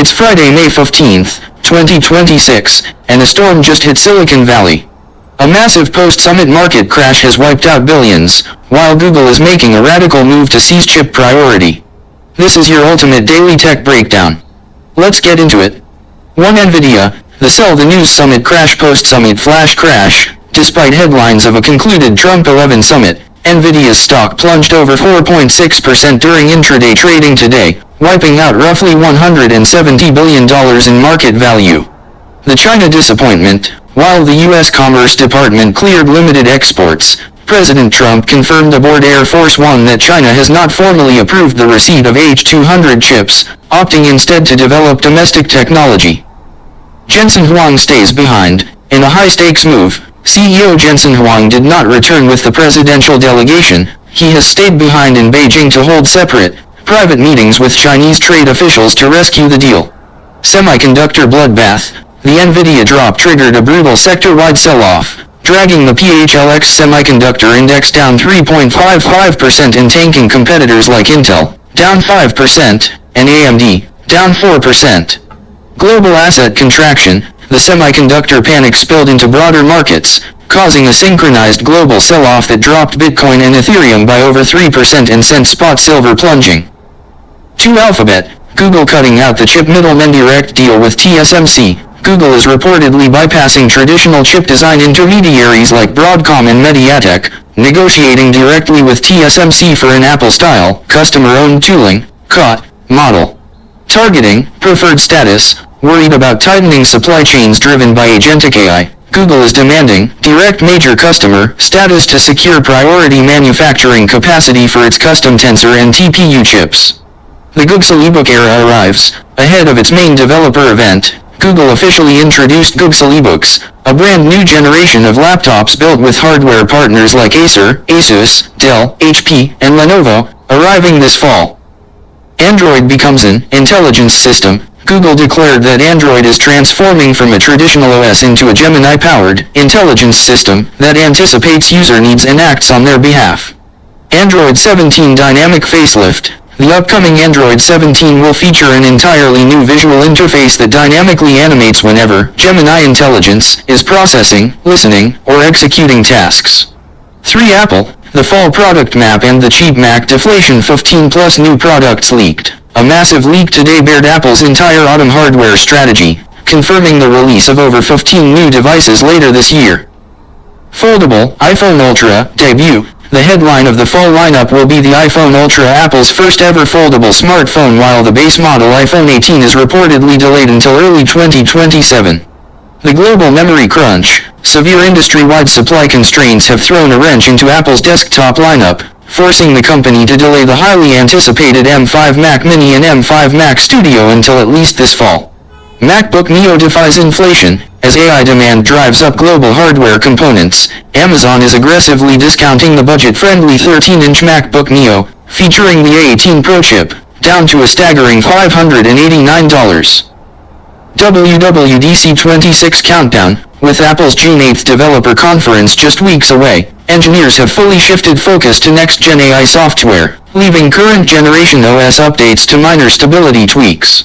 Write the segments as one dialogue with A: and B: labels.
A: It's Friday, May 15th, 2026, and a storm just hit Silicon Valley. A massive post-summit market crash has wiped out billions, while Google is making a radical move to seize chip priority. This is your ultimate daily tech breakdown. Let's get into it. 1. NVIDIA, the Sell the News Summit crash. Post-summit flash crash. Despite headlines of a concluded Trump 11 summit, NVIDIA's stock plunged over 4.6% during intraday trading today, wiping out roughly $170 billion in market value. The China disappointment. While the U.S. Commerce Department cleared limited exports, President Trump confirmed aboard Air Force One that China has not formally approved the receipt of H200 chips, opting instead to develop domestic technology. Jensen Huang stays behind. In a high-stakes move, CEO Jensen Huang did not return with the presidential delegation. He has stayed behind in Beijing to hold separate, private meetings with Chinese trade officials to rescue the deal. Semiconductor bloodbath. The NVIDIA drop triggered a brutal sector-wide sell-off, dragging the PHLX semiconductor index down 3.55% and tanking competitors like Intel, down 5%, and AMD, down 4%. Global asset contraction. The semiconductor panic spilled into broader markets, causing a synchronized global sell-off that dropped Bitcoin and Ethereum by over 3% and sent spot silver plunging. 2. Alphabet. Google cutting out the chip middleman. Direct deal with TSMC. Google is reportedly bypassing traditional chip design intermediaries like Broadcom and MediaTek, negotiating directly with TSMC for an Apple-style, customer-owned tooling, COT, model. Targeting, preferred status. Worried about tightening supply chains driven by agentic AI, Google is demanding direct major customer status to secure priority manufacturing capacity for its custom Tensor and TPU chips. The Google eBook era arrives. Ahead of its main developer event, Google officially introduced Google eBooks, a brand new generation of laptops built with hardware partners like Acer, Asus, Dell, HP, and Lenovo, arriving this fall. Android becomes an intelligence system. Google declared that Android is transforming from a traditional OS into a Gemini-powered intelligence system that anticipates user needs and acts on their behalf. Android 17 dynamic facelift. The upcoming Android 17 will feature an entirely new visual interface that dynamically animates whenever Gemini intelligence is processing, listening, or executing tasks. 3. Apple, the fall product map and the cheap Mac deflation. 15 plus new products leaked. A massive leak today bared Apple's entire autumn hardware strategy, confirming the release of over 15 new devices later this year. Foldable iPhone Ultra debut. The headline of the fall lineup will be the iPhone Ultra, Apple's first ever foldable smartphone, while the base model iPhone 18 is reportedly delayed until early 2027. The global memory crunch. Severe industry-wide supply constraints have thrown a wrench into Apple's desktop lineup, forcing the company to delay the highly anticipated M5 Mac Mini and M5 Mac Studio until at least this fall. MacBook Neo defies inflation. As AI demand drives up global hardware components, Amazon is aggressively discounting the budget-friendly 13-inch MacBook Neo, featuring the A18 Pro chip, down to a staggering $589. WWDC 26 countdown. With Apple's June 8th developer conference just weeks away, engineers have fully shifted focus to next-gen AI software, leaving current generation OS updates to minor stability tweaks.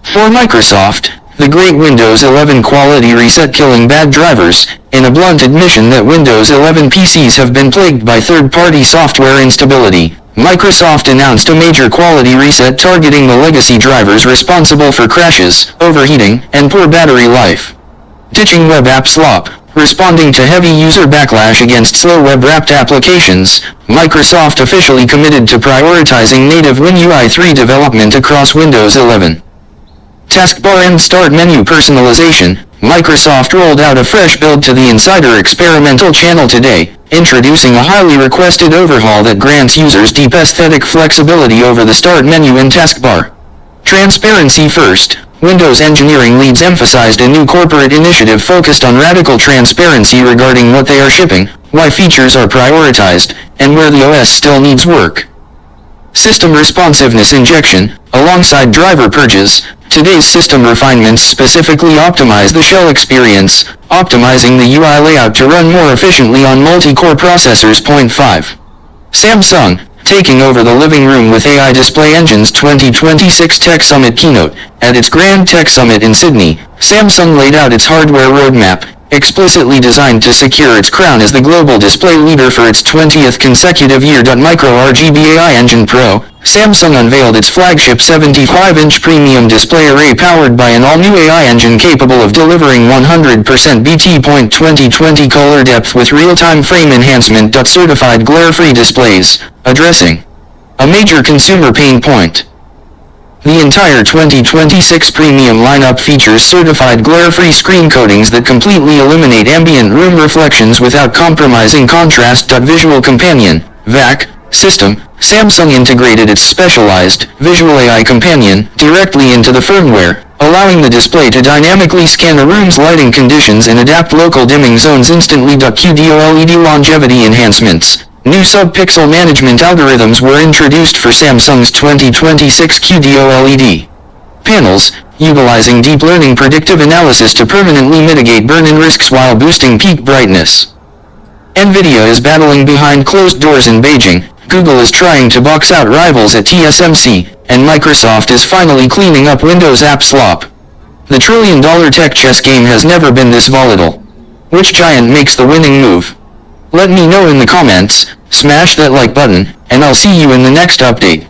A: For Microsoft, the great Windows 11 quality reset killing bad drivers, in a blunt admission that Windows 11 PCs have been plagued by third-party software instability. Microsoft announced a major quality reset targeting the legacy drivers responsible for crashes, overheating, and poor battery life. Ditching web app slop. Responding to heavy user backlash against slow web-wrapped applications, Microsoft officially committed to prioritizing native WinUI 3 development across Windows 11. Taskbar and Start menu personalization. Microsoft rolled out a fresh build to the Insider experimental channel today, introducing a highly requested overhaul that grants users deep aesthetic flexibility over the Start menu and taskbar. Transparency first. Windows engineering leads emphasized a new corporate initiative focused on radical transparency regarding what they are shipping, why features are prioritized, and where the OS still needs work. System responsiveness injection. Alongside driver purges, today's system refinements specifically optimize the shell experience, optimizing the UI layout to run more efficiently on multi-core processors. 5. Samsung, taking over the living room with AI Display Engine's 2026 Tech Summit keynote. At its Grand Tech Summit in Sydney, Samsung laid out its hardware roadmap, explicitly designed to secure its crown as the global display leader for its 20th consecutive year. Micro RGB AI Engine Pro, Samsung unveiled its flagship 75-inch premium display array powered by an all-new AI engine capable of delivering 100% BT.2020 color depth with real-time frame enhancement. Certified glare-free displays, addressing a major consumer pain point. The entire 2026 premium lineup features certified glare-free screen coatings that completely eliminate ambient room reflections without compromising contrast. Visual Companion, VAC, system, Samsung integrated its specialized Visual AI Companion directly into the firmware, allowing the display to dynamically scan a room's lighting conditions and adapt local dimming zones instantly. QD-OLED longevity enhancements. New sub-pixel management algorithms were introduced for Samsung's 2026 QD-OLED panels, utilizing deep learning predictive analysis to permanently mitigate burn-in risks while boosting peak brightness. NVIDIA is battling behind closed doors in Beijing, Google is trying to box out rivals at TSMC, and Microsoft is finally cleaning up Windows app slop. The trillion-dollar tech chess game has never been this volatile. Which giant makes the winning move? Let me know in the comments, smash that like button, and I'll see you in the next update.